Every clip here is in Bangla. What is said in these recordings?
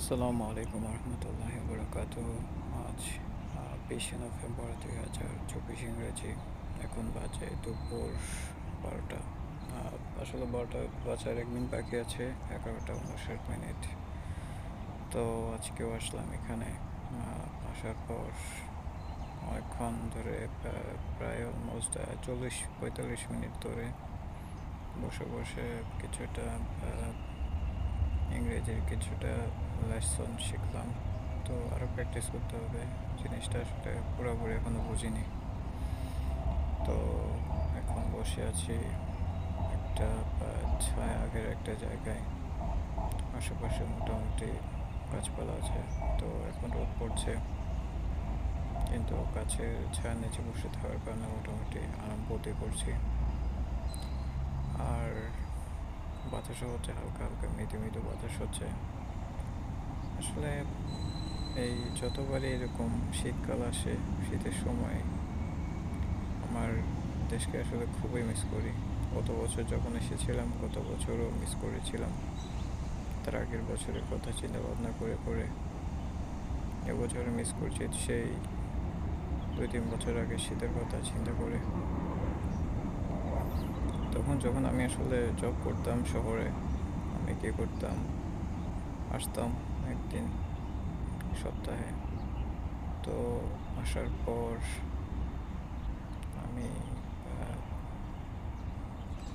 আসসালামু আলাইকুম রহমতুল্লাহি বরকাতুহ। আজ 20শে নভেম্বর 2024 ইংরেজি। এখন বাজে দুপুর 12টা। আসলে 12টা বাজার 1 মিনিট বাকি আছে, 11টা 59 মিনিট। তো আজকেও আসলাম এখানে। আসার পর অনেকক্ষণ ধরে প্রায় অলমোস্ট 40-45 মিনিট ধরে বসে বসে কিছুটা ইংরেজির কিছুটা লেসন শিখলাম। তো আরও প্র্যাকটিস করতে হবে, জিনিসটা আসলে পুরোপুরি এখনও বুঝিনি। তো এখন বসে আছি একটা ছায়া আগের একটা জায়গায়। আশেপাশে মোটামুটি গাছপালা আছে, তো এখন রোদ পড়ছে, কিন্তু গাছের ছায়ার নিচে বসে থাকার কারণে মোটামুটি আরাম বোধই করছি। আর বাতাসও হচ্ছে, হালকা হালকা মৃদু মৃদু বাতাস হচ্ছে। আসলে এই যতবারই এরকম শীতকাল আসে, শীতের সময় আমার দেশকে আসলে খুবই মিস করি। গত বছর যখন এসেছিলাম, গত বছরও মিস করেছিলাম। তার আগের বছরের কথা চিন্তা ভাবনা করে করে এবছরে মিস করছি সেই 2-3 বছর আগে শীতের কথা চিন্তা করে। তখন যখন আমি আসলে জব করতাম শহরে, আমি কী করতাম, আসতাম একদিন সপ্তাহে। তো আসার পর আমি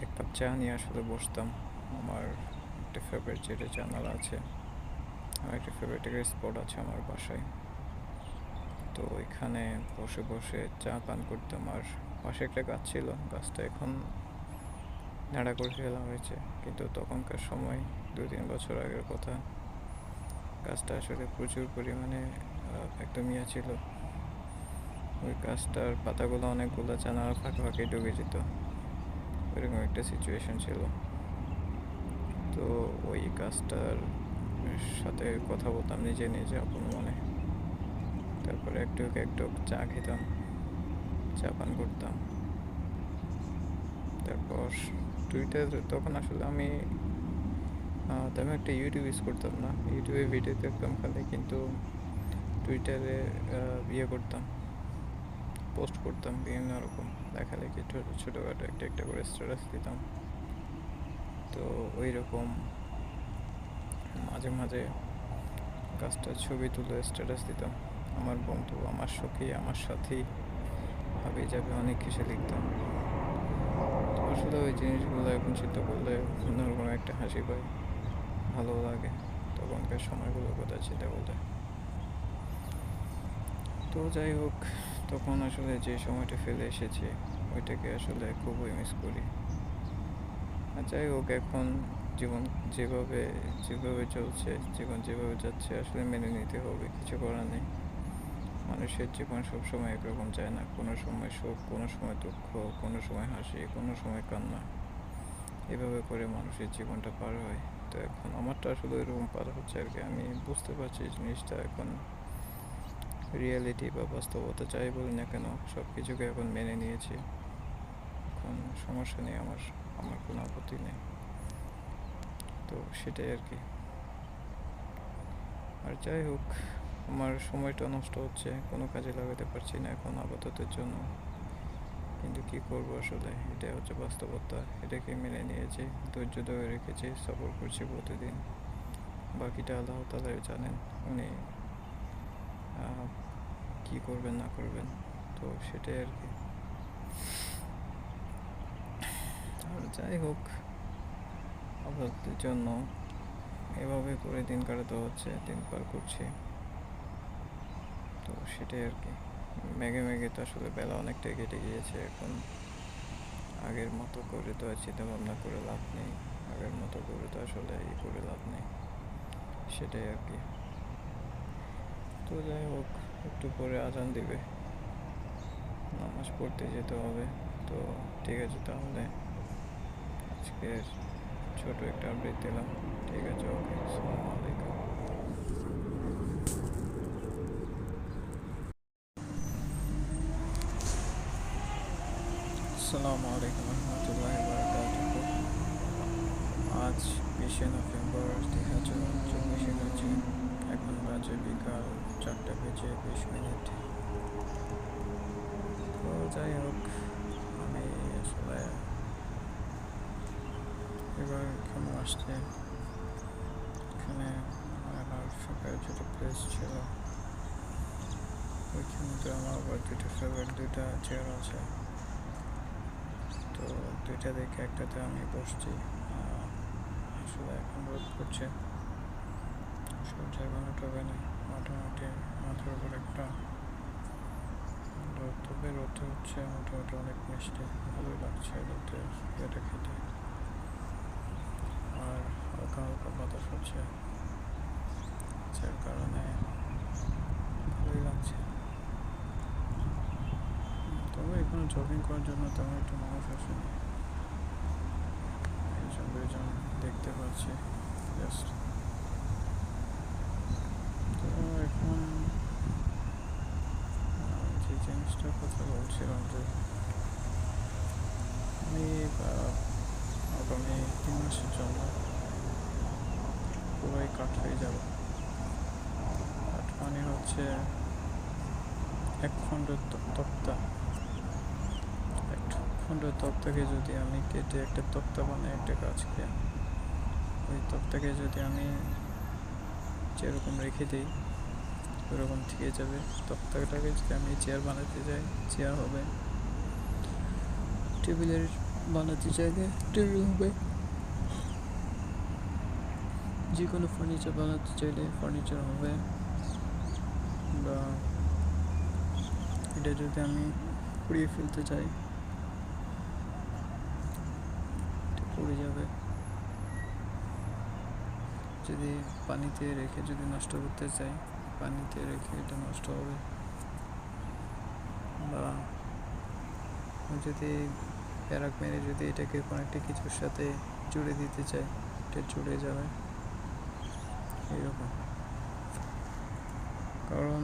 এক কাপ চা নিয়ে আসলে বসতাম। আমার একটা ফেভারিট যেটা জানালা আছে, আমার একটা ফেভারিট একটা স্পট আছে আমার বাসায়। তো ওইখানে বসে বসে চা পান করতাম। আর পাশে একটা গাছ ছিল, গাছটা এখন নাড়া করে ফেলা হয়েছে, কিন্তু তখনকার সময় 2-3 বছর আগের কথা, গাছটা আসলে প্রচুর পরিমাণে একদম ইয়া ছিল। ওই গাছটার পাতাগুলো অনেকগুলো জানালার ফাঁকে ফাঁকে ঢুকে যেত, ওইরকম একটা সিচুয়েশন ছিল। তো ওই গাছটার সাথে কথা বলতাম নিজে নিজে আপন মনে। তারপরে একটু একটু চা খেতাম, চা পান করতাম। তারপর টুইটার, তখন আসলে আমি তেমন একটা ইউটিউব ইউজ করতাম না, ইউটিউবে ভিডিও দেখতাম খালি, কিন্তু টুইটারে ইয়ে করতাম, পোস্ট করতাম বিভিন্ন রকম লেখালেখি, ছোটোখাটো একটা একটা করে স্ট্যাটাস দিতাম। তো ওই রকম মাঝে মাঝে গাছটার ছবি তুলে স্ট্যাটাস দিতাম। আমার বন্ধু, আমার সখী, আমার সাথী, ভাবি যাবে, অনেক কিছু লিখতাম। তো আসলে ওই জিনিসগুলো এখন চিন্তা করলে অন্যরকম একটা হাসি পায়, ভালো লাগে তখনকার সময়গুলোর কথা চিন্তা করলে। তো যাই হোক, তখন আসলে যে সময়টা ফেলে এসেছি ওইটাকে আসলে খুবই মিস করি। আর যাই হোক, এখন জীবন যেভাবে যেভাবে চলছে, জীবন যেভাবে যাচ্ছে, আসলে মেনে নিতে হবে, কিছু করার নেই। মানুষের জীবন সবসময় একরকম যায় না, কোনো সময় সুখ, কোনো সময় দুঃখ, কোনো সময় হাসি, কোনো সময় কান্না, এভাবে করে মানুষের জীবনটা পার হয়। তো এখন আমারটা আসলে এরকম পার হচ্ছে আর কি। আমি বুঝতে পারছি জিনিসটা এখন রিয়েলিটি বা বাস্তবতা যাই বলি না কেন, সব কিছুকে এখন মেনে নিয়েছি। এখন সমস্যা নেই, আমার আমার কোনো আপত্তি নেই। তো সেটাই আর কি। আর যাই হোক, আমার সময়টা নষ্ট হচ্ছে, কোনো কাজে লাগাতে পারছি না এখন আপাততের জন্য। কিন্তু কী করব, আসলে এটাই হচ্ছে বাস্তবতা, এটাকে মেনে নিয়েছি, ধৈর্য ধরে রেখেছি, সফর করছি প্রতিদিন। বাকিটা আল্লাহ তাআলাই জানেন, উনি কী করবেন না করবেন। তো সেটাই আর কি। আর যাই হোক, আপাততের জন্য এভাবে করে দিন কাটাতে হচ্ছে, দিন পার করছি। তো সেটাই আর কি। মেঘে মেঘে তো আসলে বেলা অনেকটাই কেটে গিয়েছে এখন। আগের মতো করে তো আর চিন্তা ভাবনা করে লাভ নেই, আগের মতো করে তো আসলে করে লাভ নেই, সেটাই আর কি। তো যাই হোক, একটু পরে আজান দিবে, নামাজ পড়তে যেতে হবে। তো ঠিক আছে, তাহলে আজকের ছোট একটা আপডেট দিলাম। ঠিক আছে, ওকে, আসসালামু আলাইকুম। আসসালামু আলাইকুম রহমতুল্লাহি বারাকাতুহু। আজ 20শে নভেম্বর 2024 ইংরেজি। এখন বাজে বিকাল 4:20 তো যাই হোক, আমি আসলে এবার কেন আসছে, এখানে আমার ফেভারিট যেটা প্লেস ছিল ওইখানে তো আমার আবার দুইটা চেয়ার আছে। তো দুইটা দেখে একটাতে আমি বসছি। আসলে এখন রোদ পড়ছে, সূর্য এখনো ডোবে নাই, মোটামুটি মাথার উপর একটা রোদ, তবে রোদ হচ্ছে মোটামুটি অনেক মিষ্টি, ভালোই লাগছে রোদের ইয়েটা খেতে। আর হালকা হালকা বাতাস হচ্ছে, যার কারণে ভালোই লাগছে। তবে এখানে জগিং করার জন্য তেমন একটু মানুষ আসেনি, একজন দুইজন দেখতে পাচ্ছি জাস্ট। তো এখন যে জিনিসটার কথা বলছিলাম যে আমি আগামী 3 মাসের জন্য পুরোই কাঠ হয়ে যাব। কাঠ মানে হচ্ছে এক খণ্ড তক্তা, এক খণ্ড তক্তাকে যদি আমি কেটে একটা তক্তা বানাই, একটা গাছকে, ওই তক্তাকে যদি আমি যেরকম রেখে দিই ওরকম থেকে যাবে। তক্তাটাকে যদি আমি চেয়ার বানাতে যাই, চেয়ার হবে। টেবিলের বানাতে চাইলে টেবিল হবে। যে কোনো ফার্নিচার বানাতে চাইলে ফার্নিচার হবে। বা এটা যদি আমি পুড়িয়ে ফেলতে চাই, পড়ে যাবে। যদি পানিতে রেখে যদি নষ্ট করতে চাই, পানিতে রেখে এটা নষ্ট হবে। বা যদি প্যারাক মেরে যদি এটাকে কোনো একটা কিছুর সাথে জুড়ে দিতে চাই, এটা জুড়ে যাবে এরকম। কারণ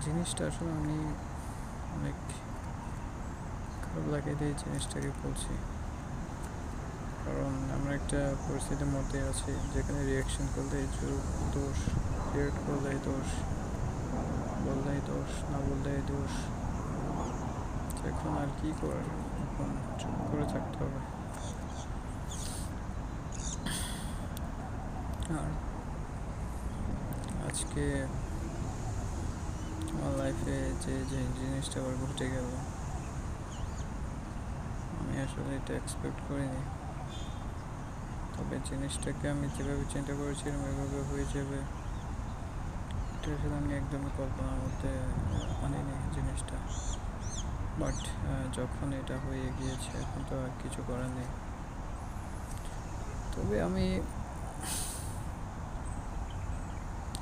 জিনিসটা আসলে আমি অনেক খারাপ লাগে এই জিনিসটাকে বলছি, কারণ আমরা একটা পরিস্থিতির মধ্যে আছি যেখানে রিয়াকশন করলেই দোষ, রিয়াক্ট করলেই দোষ, বললেই দোষ, না বললেই দোষ। এখন আর কি করার, এখন চুপ করে থাকতে হবে। আর আজকে আমার লাইফে যে যে জিনিসটা আবার ঘটে গেল, আমি আসলে এটা এক্সপেক্ট করিনি। তবে জিনিসটাকে আমি যেভাবে চিন্তা করেছিলাম এভাবে হয়ে যাবে, এটা আসলে আমি একদমই কল্পনার মধ্যে আনিনি জিনিসটা। বাট যখন এটা হয়ে গিয়েছে এখন তো আর কিছু করার নেই। তবে আমি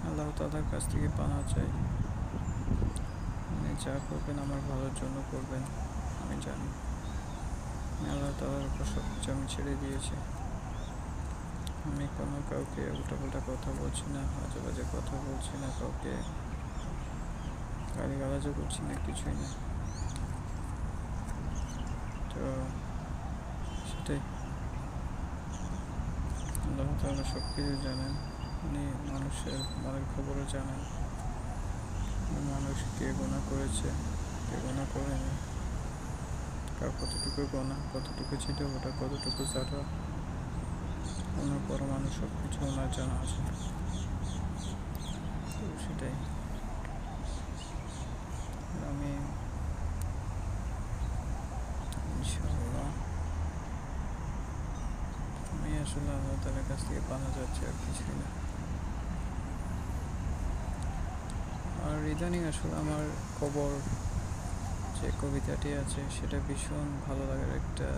আল্লাহ তাআলার কাছ থেকে পানা চাই, উনি যা করবেন আমার ভালোর জন্য করবেন, আমি জানি। আমি আল্লাহ তাআলার উপর সব কিছু আমি ছেড়ে দিয়েছি। আমি কোনো কাউকে উল্টাপাল্টা কথা বলছি না, আজে বাজে কথা বলছি না, কাউকে গালিগালাজও করছি না, কিছুই না। তো সেটাই, আল্লাহ তাআলা সব কিছু জানেন, উনি মানুষের মনের খবরও জানেন। মানুষ কে গোনা করেছে, কে গোনা করেনি, কার কতটুকু গোনা, কতটুকু ছিল, ওটা কতটুকু জাটা, ওনার পরমাণু সব কিছু ওনার জানা আছে। তো সেটাই আমি ইনশাআল্লাহ আমি আসলে আল্লাহ তাআলার কাছ থেকে পানা যাচ্ছে, আর কিছুই না। আর ইদানিং আসলে আমার কবর যে কবিতাটি আছে সেটা ভীষণ ভালো লাগার একটা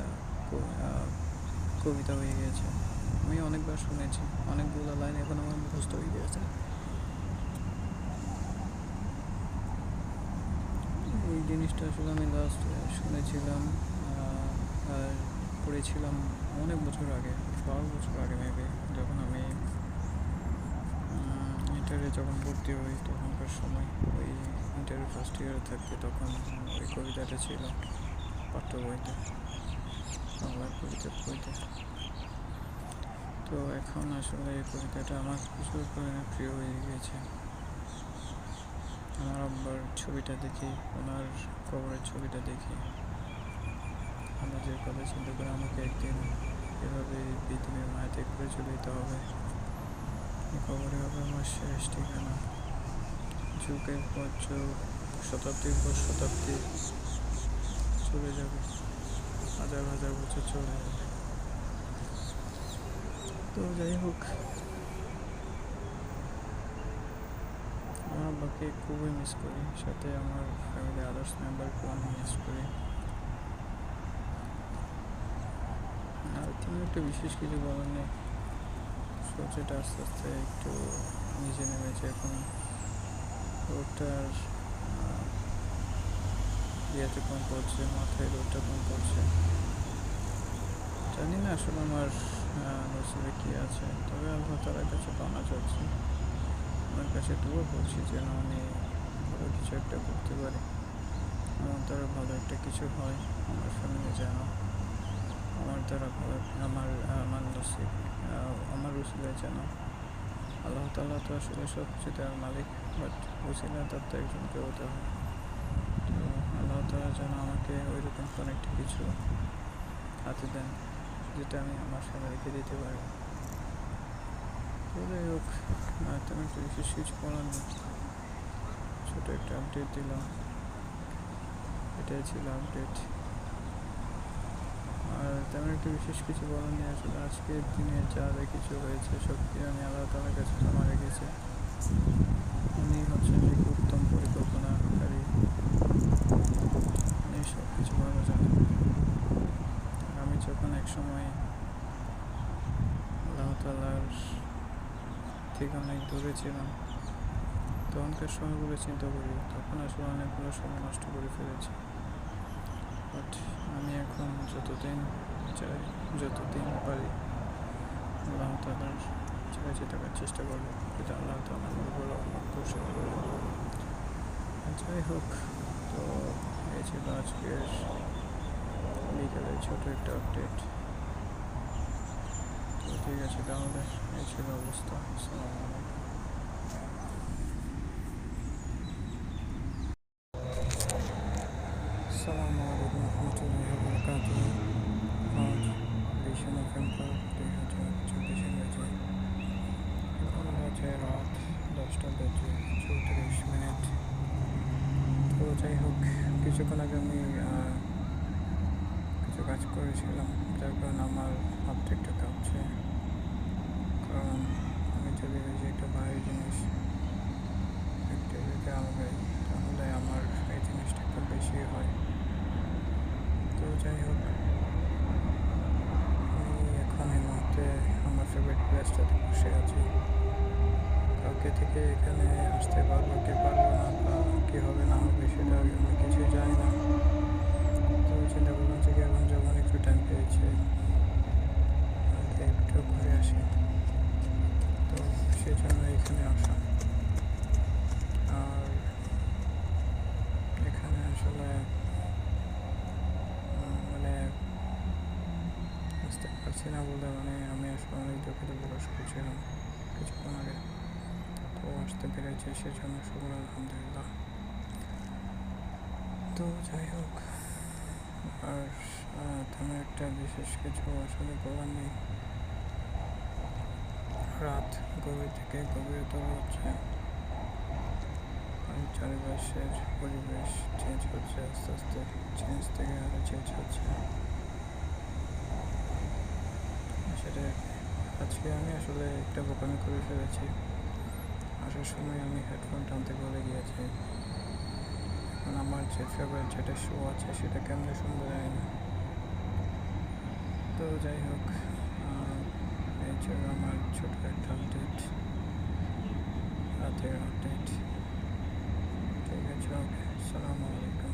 কবিতা হয়ে গিয়েছে। আমি অনেকবার শুনেছি, অনেকগুলো লাইন এখন আমার মুখস্থ হয়ে গিয়েছে। এই জিনিসটা আসলে আমি লাস্ট শুনেছিলাম আর পড়েছিলাম অনেক বছর আগে, 12 বছর আগে মেবি, যখন আমি ইন্টারে যখন ভর্তি হই তখনকার সময়, ওই ইন্টারের ফার্স্ট ইয়ারে থাকতে তখন ওই কবিতাটা ছিল পাঠ্য বইতে, বাংলা কবিতার বইতে। তো এখন আসলে এই কবিতাটা আমার প্রচুর পরিমাণে প্রিয় হয়ে গিয়েছে। আমার আব্বার ছবিটা দেখি, ওনার কবরের ছবিটা দেখি, আমরা যে কথা চিন্তা করে আমাকে একদিন এভাবে পৃথিবীর মায়া ত্যাগ করে চলে যেতে হবে। এই কবরে হবে আমার শেষ ঠিকানা। যুগের পর যুগ, শতাব্দীর পর শতাব্দী চলে যাবে, হাজার হাজার বছর চলে যাবে। তো যাই হোক, আমার আব্বাকে খুবই মিস করি, সাথে আমার ফ্যামিলি আদার্স মেম্বারকেও আমি মিস করি। আর তেমন একটা বিশেষ কিছু বলার নেই, সূর্যটা আস্তে আস্তে একটু নিচে নেমেছে এখন, রোদটার ইয়েতে কম পড়ছে, মাথায় রোদটা কম পড়ছে। জানি না আসলে আমার নসিবে কী আছে, তবে আল্লাহ তাআলার কাছে পাওনা চাচ্ছি, আমার কাছে দোয়া করছি যেন আমি ভালো কিছু একটা করতে পারি, আমার দ্বারা ভালো একটা কিছু হয়, আমার ফ্যামিলি যেন আমার দ্বারা ভালো, আমার নসিব আমার উসিলায় যেন, আল্লাহ তাআলা তো আসলে সব কিছু দেওয়ার মালিক, বাট উসিলা তার তো একজনকে হতে হয়। তো আল্লাহ তাআলা যেন আমাকে ওই রকম কোনো একটা কিছু হাতে দেন যেটা আমি আমার ফ্যামিলিকে দিতে পারি। তো যাই হোক, তেমন একটা বিশেষ কিছু বলার নেই, ছোটো একটা আপডেট দিলাম, এটাই ছিল আপডেট। আর তেমন একটা বিশেষ কিছু বলার নেই আসলে, আজকের দিনে যা কিছু হয়েছে সব কিছু আমি আল্লাহ তাআলার কাছে জমা রেখেছি। উনি হচ্ছেন এক উত্তম পরিকল্পনাকারী, উনি সব কিছু ভালো জানেন। আমি যখন এক সময় আল্লাহ তাআলার থেকে অনেক দূরে ছিলাম, তখনকার সময়গুলো চিন্তা করি, তখন আসলে অনেকগুলো সময় নষ্ট করে ফেলেছি। বাট আমি এখন যতদিন চাই, যতদিন পারি, আল্লাহ তাআলার কাছে থাকার চেষ্টা করবো, এটা আল্লাহ তাআলা আমার বড় কৌশল করে। যাই হোক, তো এই ছিল আজকের বিকেলের ছোটো একটা আপডেট। তো ঠিক আছে, তাহলে এই ছিল অবস্থা। আসসালামু আলাইকুম। আসসালামু আলাইকুম রহমতুল্লাহি ওয়া বারাকাতুহু। আজ 20 নভেম্বর 2024 ইংরেজি, এখন বাজে রাত 10:34। তো যাই হোক, কিছুক্ষণ আগে আমি কিছু কাজ করেছিলাম, যার কারণে আমার হাতটা একটু কাঁপছে, কারণ আমি যদি ওই যে একটা ভারী জিনিস একটা যদি আলগাই, তাহলে আমার এই জিনিসটা একটু বেশি হয়। তো যাই হোক, আমি এখন এই মুহূর্তে আমার ফেভারিট প্লেসটাতে বসে আছি। কালকে থেকে এখানে আসতে পারবো কি পারবো না, বা কী হবে না হবে সেটা আমি কিছুই জানি না। তো চিন্তা করলাম যে এখন যখন একটু টাইম পেয়েছি, একটু ঘুরে আসি, তো সেই জন্য এখানে আসা। আর এখানে আসলে মানে বুঝতে পারছি না বলে, আমি আসলে অনেক দুঃখিত প্রকাশ করছিলাম কিছুক্ষণ আগে। তো আসতে পেরেছি, সেজন্য শুকর আলহামদুলিল্লাহ। তো যাই হোক, আর তেমন একটা বিশেষ কিছু আসলে বলার নেই। রাত গভীর থেকে গভীরতর হচ্ছে, আর চারিপাশের পরিবেশ চেঞ্জ হচ্ছে আস্তে আস্তে, চেঞ্জ থেকে আরও চেঞ্জ হচ্ছে সেটা। আজকে আমি আসলে একটা বোকামি করে ফেলেছি, আসার সময় আমি হেডফোন টানতে ভুলে গিয়েছি। এখন আমার যে ফেভারিট যেটা শো আছে সেটা কেমনে শুনবো জানি না। তো যাই হোক, এই ছিল আমার ছোটো একটা আপডেট, রাতের আপডেট। ঠিক আছে, ওকে, আসসালামু আলাইকুম।